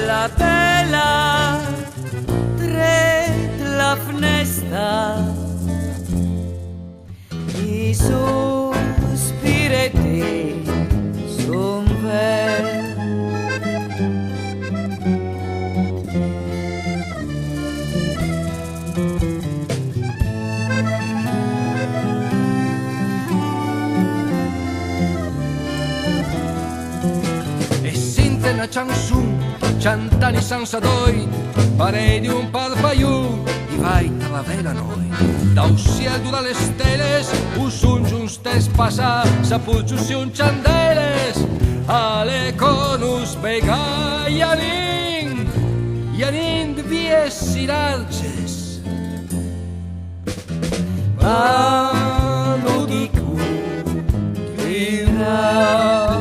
La bella tret la fnesta i sospiretti son ver. E sente una chanson Ciant'anni senza doi, pare di un parpaiù, i vai tra la vela noi. Da un cielo dalle stelle, un sunge un stes passa, s'appoggiusi un ciandeles, ale conus bega Ianin de viesi larges. Vano di cu, vira.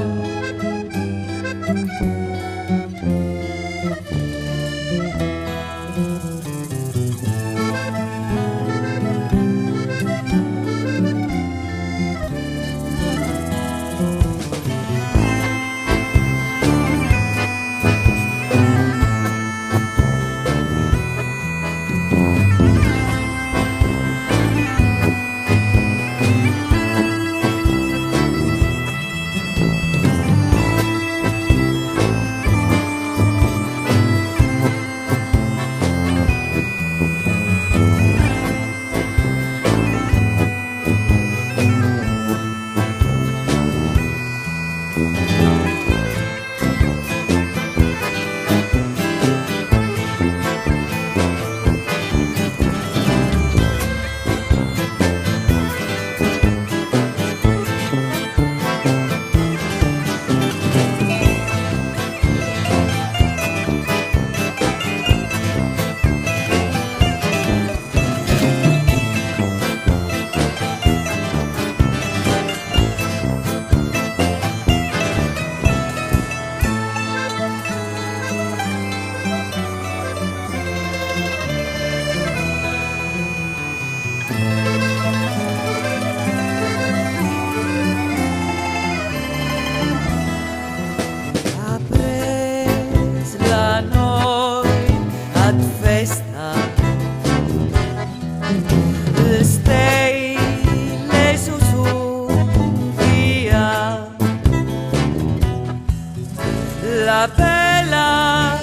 La bella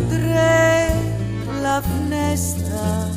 tre la finestra